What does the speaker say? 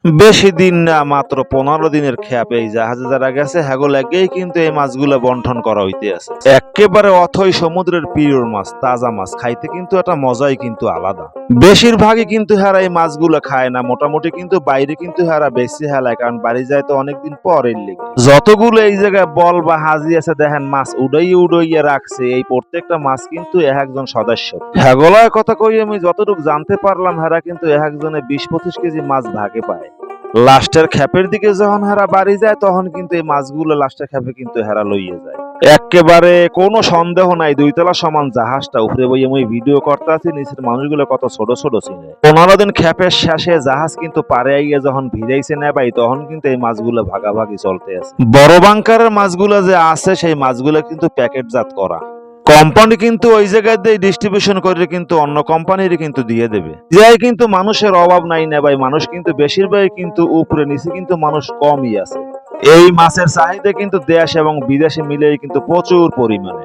বেশি দিন না, মাত্র 15 দিনের খেপ এই জাহাজে যারা গেছে হ্যাগো লাগেই কিন্তু এই মাছগুলো বন্টন করা হইতে আছে। একেবারে অথই সমুদ্রের পিওর মাছ, তাজা মাছ খাইতে কিন্তু একটা মজাই কিন্তু আলাদা। বেশিরভাগই কিন্তু হারা এই মাছগুলো খায় না, মোটামুটি কিন্তু বাইরে কিন্তু হারা বেশি হেলায়, কারণ বাড়ি যায় তো অনেকদিন পর এর লেগে। যতগুলো এই জায়গায় বল বা হাজি আছে দেখেন মাছ উড়াইয়ে রাখছে, এই প্রত্যেকটা মাছ কিন্তু এক একজন সদস্য। হ্যাগোলার কথা কই আমি যতটুকু জানতে পারলাম হেরা কিন্তু এক একজনে 20-25 কেজি মাছ ভাগে পায়। লাস্টের খ্যাপের দিকে যখন হেরা বাড়ি যায় তখন কিন্তু এই মাছগুলো লাস্টের খ্যাপে কিন্তু হেরা লইয়ে যায়। একেবারে কোনো সন্দেহ নাই, 2 তলা সমান জাহাজটা উপরে বইয়ে মই ভিডিও করতে আছি, নিচের মানুষগুলো কত ছোট ছোট ছিল। 15 দিন খ্যাপের শেষে জাহাজ কিন্তু পারে আইয়ে যখন ভিড়াইছে নেবাই তখন কিন্তু এই মাছগুলো ভাগাভাগি চলতে আছে। বড় বাংকারের মাছগুলো যে আছে সেই মাছগুলো কিন্তু প্যাকেটজাত করা। কোম্পানি কিন্তু ওই জায়গায় দিয়ে ডিস্ট্রিবিউশন করে কিন্তু অন্য কোম্পানির কিন্তু দিয়ে দেবে। যাই কিন্তু মানুষের অভাব নাই না ভাই, মানুষ কিন্তু বেশিরভাগই কিন্তু উপরে, নিচে কিন্তু মানুষ কমই আছে। এই মাছের চাহিদা কিন্তু দেশ এবং বিদেশে মিলেই কিন্তু প্রচুর পরিমাণে।